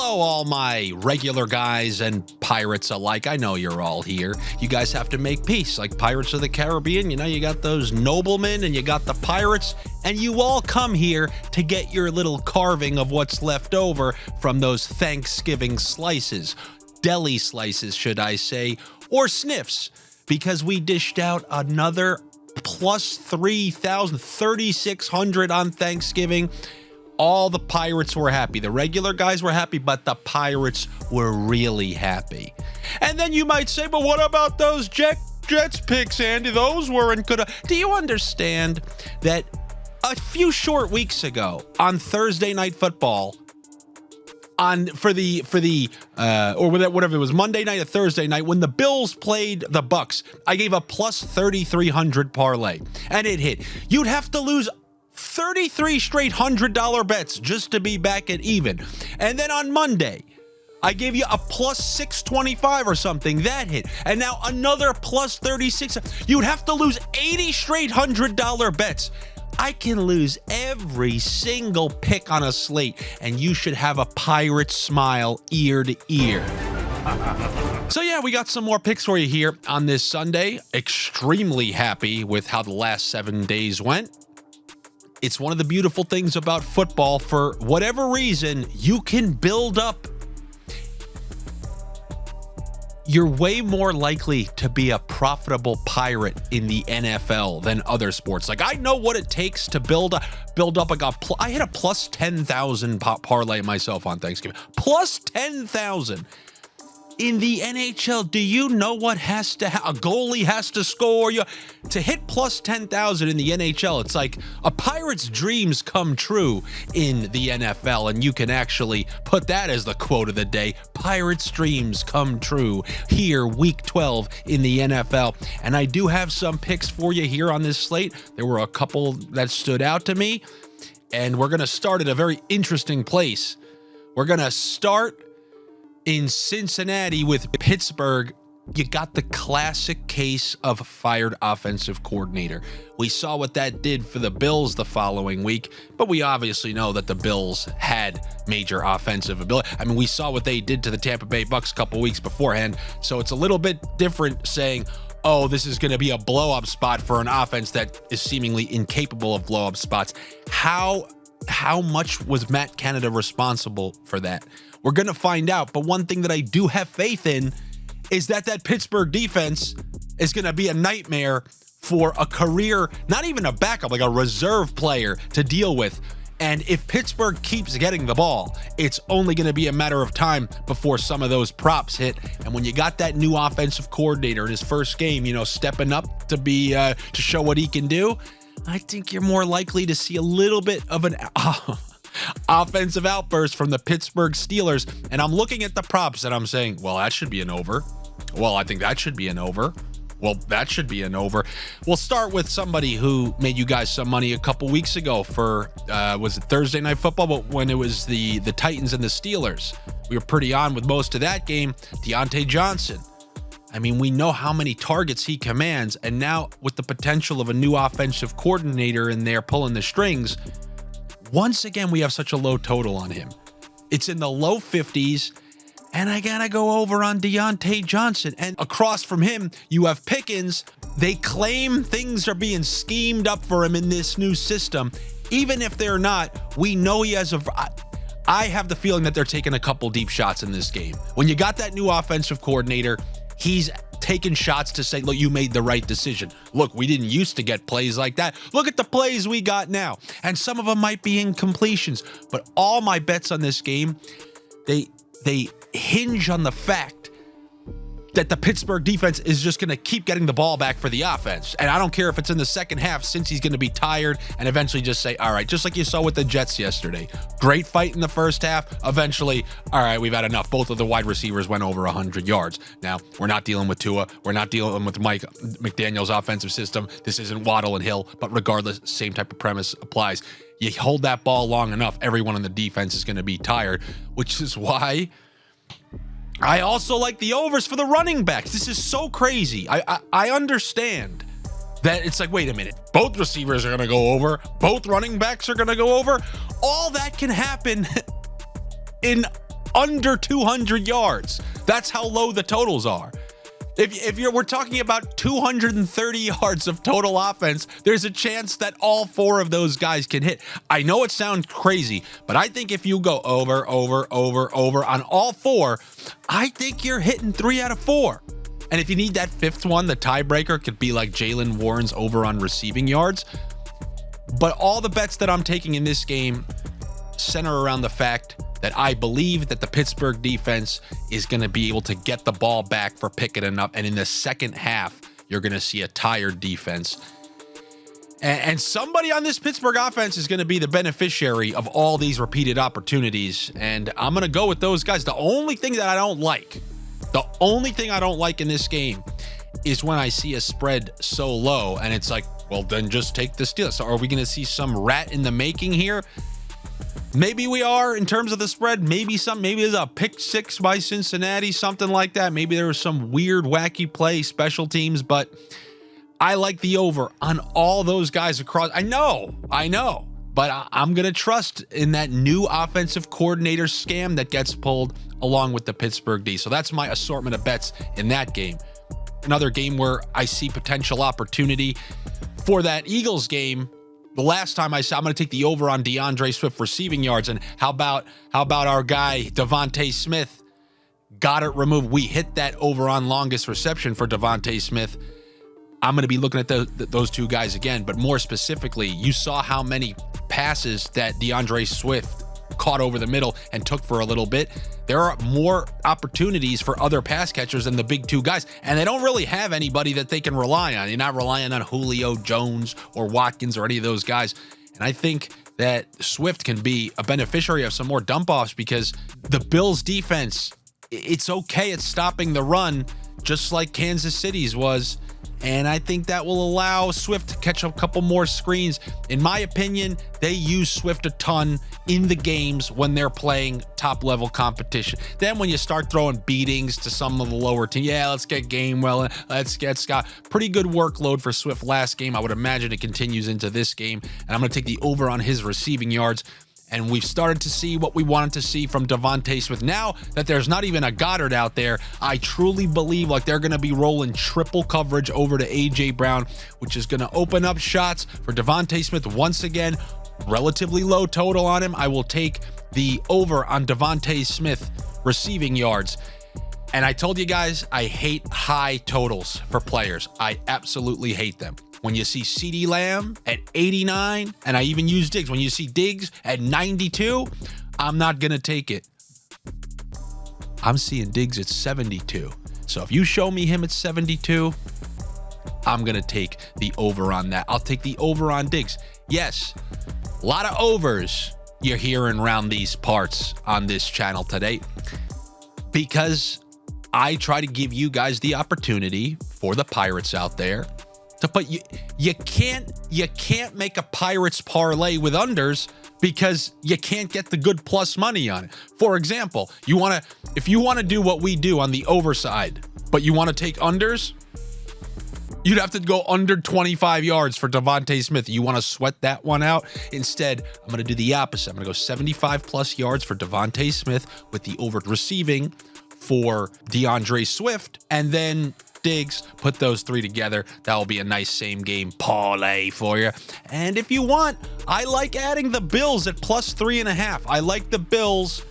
Hello, all my regular guys and pirates alike. I know you're all here. You guys have to make peace, like Pirates of the Caribbean. You know, you got those noblemen and you got the pirates, and you all come here to get your little carving of what's left over from those Thanksgiving slices. Deli slices, should I say, or sniffs, because we dished out another plus 3,000, 3,600 on Thanksgiving. All the pirates were happy. The regular guys were happy, but the pirates were really happy. And then you might say, but what about those Jets picks, Andy? Those weren't good. Do you understand that a few short weeks ago on Thursday Night Football, or whatever it was, Monday night or Thursday night, when the Bills played the Bucks, I gave a plus 3,300 parlay, and it hit. You'd have to lose 33 straight $100 bets just to be back at even. And then on Monday, I gave you a plus 625 or something. That hit. And now another plus 36. You'd have to lose 80 straight $100 bets. I can lose every single pick on a slate, and you should have a pirate smile ear to ear. So yeah, we got some more picks for you here on this Sunday. Extremely happy with how the last 7 days went. It's one of the beautiful things about football. For whatever reason, you can build up. You're way more likely to be a profitable pirate in the NFL than other sports. Like, I know what it takes to build up. I hit a plus 10,000 parlay myself on Thanksgiving. Plus 10,000. In the NHL, do you know what has to a goalie has to score? To hit plus 10,000 in the NHL, it's like a pirate's dreams come true in the NFL, and you can actually put that as the quote of the day. Pirates' dreams come true here, week 12 in the NFL. And I do have some picks for you here on this slate. There were a couple that stood out to me, and we're going to start at a very interesting place. We're going to start in Cincinnati with Pittsburgh. You got the classic case of fired offensive coordinator. We saw what that did for the Bills the following week, but we obviously know that the Bills had major offensive ability. I mean, we saw what they did to the Tampa Bay Bucks a couple weeks beforehand, so it's a little bit different saying, oh, this is going to be a blow-up spot for an offense that is seemingly incapable of blow-up spots. How much was Matt Canada responsible for that? We're going to find out, but one thing that I do have faith in is that Pittsburgh defense is going to be a nightmare for a career, not even a backup, like a reserve player to deal with. And if Pittsburgh keeps getting the ball, it's only going to be a matter of time before some of those props hit. And when you got that new offensive coordinator in his first game, stepping up to show what he can do, I think you're more likely to see a little bit of an offensive outburst from the Pittsburgh Steelers. And I'm looking at the props and I'm saying, well, that should be an over. Well, I think that should be an over. Well, that should be an over. We'll start with somebody who made you guys some money a couple weeks ago for, was it Thursday Night Football? But when it was the Titans and the Steelers, we were pretty on with most of that game. Deontay Johnson. I mean, we know how many targets he commands, and now with the potential of a new offensive coordinator in there pulling the strings, once again, we have such a low total on him. It's in the low 50s, and I gotta go over on Deontay Johnson. And across from him, you have Pickens. They claim things are being schemed up for him in this new system. Even if they're not, we know he has I have the feeling that they're taking a couple deep shots in this game. When you got that new offensive coordinator, he's taking shots to say, look, you made the right decision. Look, we didn't used to get plays like that. Look at the plays we got now. And some of them might be incompletions, but all my bets on this game, they hinge on the fact that the Pittsburgh defense is just going to keep getting the ball back for the offense. And I don't care if it's in the second half, since he's going to be tired and eventually just say, all right, just like you saw with the Jets yesterday. Great fight in the first half. Eventually, all right, we've had enough. Both of the wide receivers went over 100 yards. Now, we're not dealing with Tua. We're not dealing with Mike McDaniel's offensive system. This isn't Waddle and Hill, but regardless, same type of premise applies. You hold that ball long enough, everyone on the defense is going to be tired, which is why I also like the overs for the running backs. This is so crazy. I understand that it's like, wait a minute, both receivers are going to go over, both running backs are going to go over. All that can happen in under 200 yards. That's how low the totals are. We're talking about 230 yards of total offense, there's a chance that all four of those guys can hit. I know it sounds crazy, but I think if you go over on all four, I think you're hitting 3 out of 4. And if you need that fifth one, the tiebreaker could be like Jaylen Warren's over on receiving yards. But all the bets that I'm taking in this game center around the fact that I believe that the Pittsburgh defense is going to be able to get the ball back for Pickett enough. And in the second half, you're going to see a tired defense. And somebody on this Pittsburgh offense is going to be the beneficiary of all these repeated opportunities. And I'm going to go with those guys. The only thing I don't like in this game is when I see a spread so low and it's like, well, then just take the Steelers. So are we going to see some rat in the making here? Maybe we are in terms of the spread. Maybe there's a pick 6 by Cincinnati, something like that. Maybe there was some weird, wacky play, special teams, but I like the over on all those guys across. I know, but I'm going to trust in that new offensive coordinator scam that gets pulled along with the Pittsburgh D. So that's my assortment of bets in that game. Another game where I see potential opportunity for that Eagles game. The last time I'm going to take the over on DeAndre Swift receiving yards. And how about our guy, Devontae Smith, got it removed. We hit that over on longest reception for Devontae Smith. I'm going to be looking at those two guys again. But more specifically, you saw how many passes that DeAndre Swift caught over the middle and took for a little bit. There are more opportunities for other pass catchers than the big two guys, and they don't really have anybody that they can rely on. You're not relying on Julio Jones or Watkins or any of those guys. And I think that Swift can be a beneficiary of some more dump-offs because the Bills' defense, it's okay at stopping the run, just like Kansas City's was. And I think that will allow Swift to catch a couple more screens. In my opinion, they use Swift a ton in the games when they're playing top-level competition. Then when you start throwing beatings to some of the lower teams, let's get Gainwell, let's get Scott. Pretty good workload for Swift last game. I would imagine it continues into this game. And I'm going to take the over on his receiving yards. And we've started to see what we wanted to see from Devontae Smith. Now that there's not even a Goddard out there, I truly believe like they're going to be rolling triple coverage over to A.J. Brown, which is going to open up shots for Devontae Smith once again. Relatively low total on him. I will take the over on Devontae Smith receiving yards. And I told you guys, I hate high totals for players. I absolutely hate them. When you see CeeDee Lamb at 89, and I even use Diggs, when you see Diggs at 92, I'm not going to take it. I'm seeing Diggs at 72. So if you show me him at 72, I'm going to take the over on that. I'll take the over on Diggs. Yes, a lot of overs you're hearing around these parts on this channel today because I try to give you guys the opportunity for the Pirates out there to put you can't make a Pirates parlay with unders because you can't get the good plus money on it. For example, if you want to do what we do on the over side, but you want to take unders, you'd have to go under 25 yards for Devontae Smith. You want to sweat that one out? Instead, I'm going to do the opposite. I'm going to go 75 plus yards for Devontae Smith with the over receiving for DeAndre Swift, and then Diggs, put those three together. That will be a nice same game parlay for you. And if you want, I like adding the Bills at plus 3.5. I like the Bills.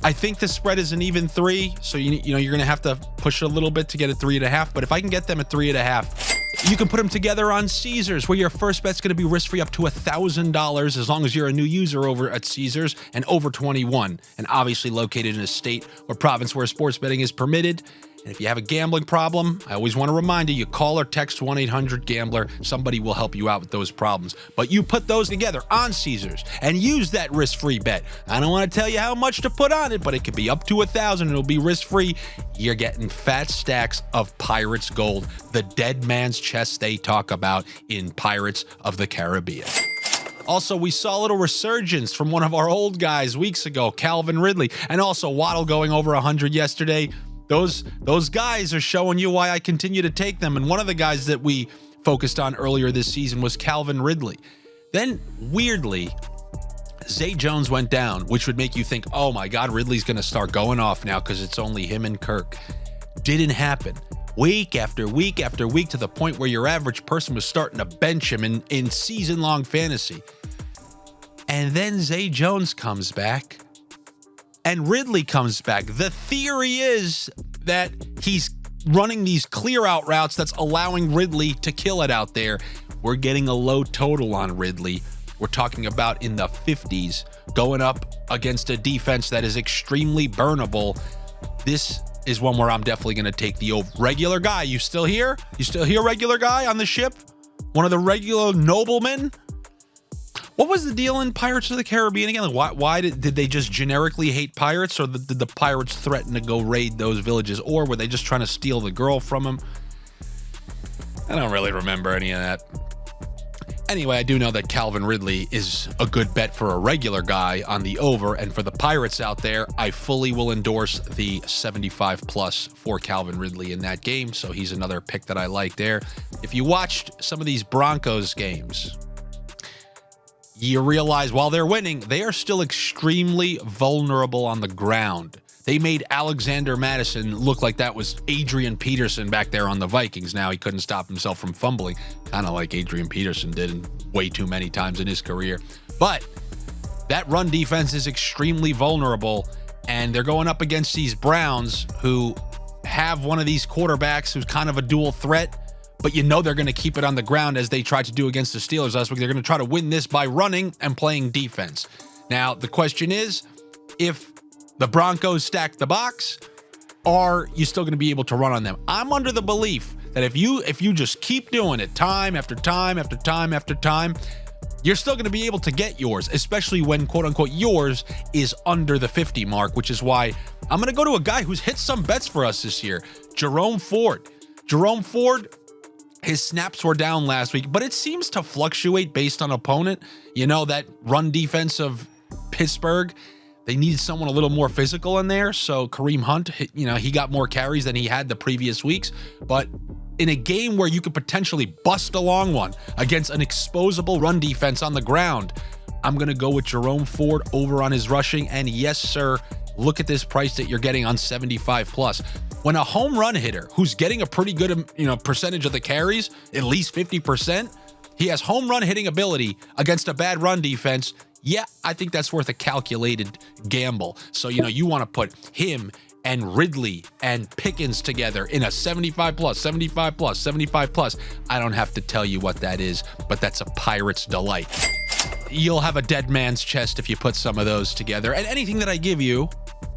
I think the spread is an even 3, so you know you're going to have to push a little bit to get a 3.5. But if I can get them at 3.5, you can put them together on Caesars, where your first bet's going to be risk-free up to $1,000 as long as you're a new user over at Caesars and over 21, and obviously located in a state or province where sports betting is permitted. And if you have a gambling problem, I always want to remind you, you call or text 1-800-GAMBLER. Somebody will help you out with those problems. But you put those together on Caesars and use that risk-free bet. I don't want to tell you how much to put on it, but it could be up to $1,000. It'll be risk-free. You're getting fat stacks of Pirates gold, the dead man's chest they talk about in Pirates of the Caribbean. Also, we saw a little resurgence from one of our old guys weeks ago, Calvin Ridley, and also Waddle going over 100 yesterday. Those guys are showing you why I continue to take them. And one of the guys that we focused on earlier this season was Calvin Ridley. Then, weirdly, Zay Jones went down, which would make you think, oh my God, Ridley's going to start going off now because it's only him and Kirk. Didn't happen. Week after week after week, to the point where your average person was starting to bench him in season-long fantasy. And then Zay Jones comes back and Ridley comes back. The theory is that he's running these clear-out routes that's allowing Ridley to kill it out there. We're getting a low total on Ridley. We're talking about in the 50s, going up against a defense that is extremely burnable. This is one where I'm definitely going to take the over. Regular guy, you still here? You still here, regular guy on the ship? One of the regular noblemen? What was the deal in Pirates of the Caribbean again? Like why did they just generically hate pirates, or did the pirates threaten to go raid those villages, or were they just trying to steal the girl from them? I don't really remember any of that. Anyway, I do know that Calvin Ridley is a good bet for a regular guy on the over, and for the Pirates out there, I fully will endorse the 75 plus for Calvin Ridley in that game, so he's another pick that I like there. If you watched some of these Broncos games, you realize while they're winning, they are still extremely vulnerable on the ground. They made Alexander Madison look like that was Adrian Peterson back there on the Vikings. Now he couldn't stop himself from fumbling, kind of like Adrian Peterson did way too many times in his career. But that run defense is extremely vulnerable, and they're going up against these Browns who have one of these quarterbacks who's kind of a dual threat, but you know they're going to keep it on the ground as they tried to do against the Steelers last week. They're going to try to win this by running and playing defense. Now, the question is, if the Broncos stack the box, are you still going to be able to run on them? I'm under the belief that if you just keep doing it time after time after time after time, you're still going to be able to get yours, especially when quote unquote yours is under the 50 mark, which is why I'm going to go to a guy who's hit some bets for us this year, Jerome Ford. Jerome Ford, his snaps were down last week, but it seems to fluctuate based on opponent. You know, that run defense of Pittsburgh, they needed someone a little more physical in there. So Kareem Hunt, you know, he got more carries than he had the previous weeks. But in a game where you could potentially bust a long one against an exposable run defense on the ground, I'm going to go with Jerome Ford over on his rushing. And yes, sir, look at this price that you're getting on 75 plus. When a home run hitter who's getting a pretty good, percentage of the carries, at least 50%, he has home run hitting ability against a bad run defense. Yeah, I think that's worth a calculated gamble. So, you want to put him and Ridley and Pickens together in a 75 plus, 75 plus, 75 plus. I don't have to tell you what that is, but that's a Pirate's delight. You'll have a dead man's chest if you put some of those together. And anything that I give you,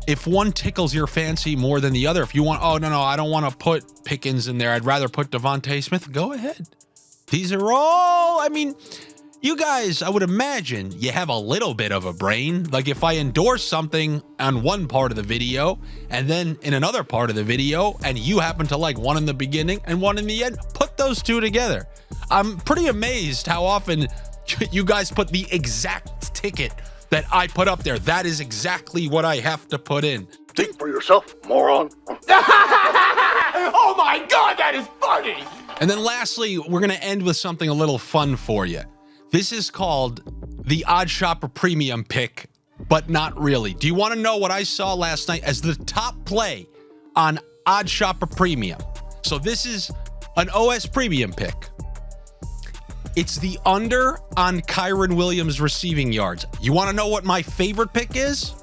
if one tickles your fancy more than the other, if you want, oh, no, I don't want to put Pickens in there, I'd rather put Devontae Smith, go ahead. These are all, you guys, I would imagine you have a little bit of a brain. Like if I endorse something on one part of the video and then in another part of the video, and you happen to like one in the beginning and one in the end, put those two together. I'm pretty amazed how often you guys put the exact ticket that I put up there. That is exactly what I have to put in. Think for yourself, moron. Oh my God, that is funny. And then lastly, we're going to end with something a little fun for you. This is called the Odd Shopper Premium Pick, but not really. Do you want to know what I saw last night as the top play on Odd Shopper Premium? So this is an OS Premium pick. It's the under on Kyren Williams receiving yards. You want to know what my favorite pick is?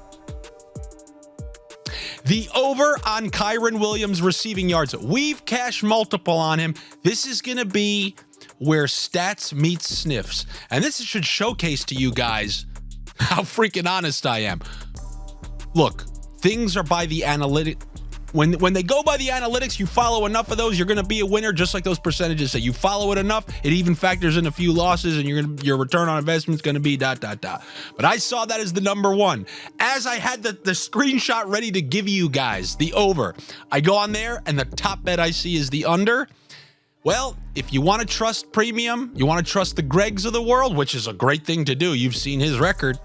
The over on Kyren Williams receiving yards. We've cashed multiple on him. This is going to be where stats meets sniffs. And this should showcase to you guys how freaking honest I am. Look, things are by the analytic. When they go by the analytics, you follow enough of those, you're going to be a winner, just like those percentages say. You follow it enough, it even factors in a few losses, and your return on investment is going to be ... But I saw that as the number one. As I had the screenshot ready to give you guys the over, I go on there, and the top bet I see is the under. Well, if you want to trust premium, you want to trust the Gregs of the world, which is a great thing to do. You've seen his record.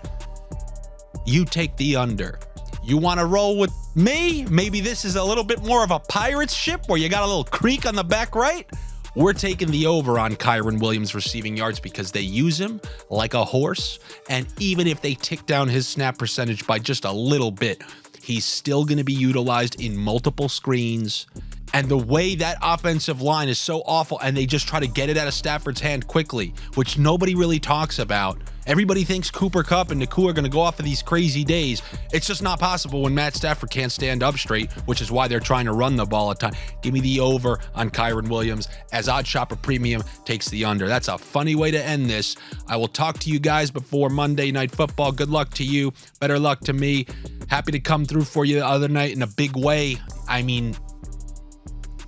You take the under. You want to roll with me? Maybe this is a little bit more of a Pirates ship where you got a little creek on the back right. We're taking the over on Kyren Williams receiving yards because they use him like a horse. And even if they tick down his snap percentage by just a little bit, he's still going to be utilized in multiple screens. And the way that offensive line is so awful, and they just try to get it out of Stafford's hand quickly, which nobody really talks about. Everybody thinks Cooper Kupp and Nakua are going to go off of these crazy days. It's just not possible when Matt Stafford can't stand up straight, which is why they're trying to run the ball a ton. Give me the over on Kyren Williams as Odd Shopper Premium takes the under. That's a funny way to end this. I will talk to you guys before Monday Night Football. Good luck to you. Better luck to me. Happy to come through for you the other night in a big way. I mean,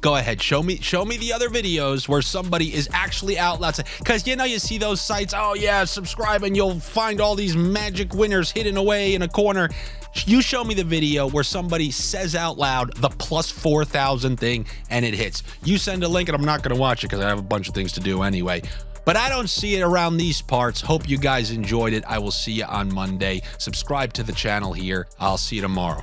go ahead, show me the other videos where somebody is actually out loud, because you see those sites, oh yeah, subscribe and you'll find all these magic winners hidden away in a corner. You show me the video where somebody says out loud the plus 4,000 thing and it hits. You send a link and I'm not going to watch it because I have a bunch of things to do anyway. But I don't see it around these parts. Hope you guys enjoyed it. I will see you on Monday. Subscribe to the channel here. I'll see you tomorrow.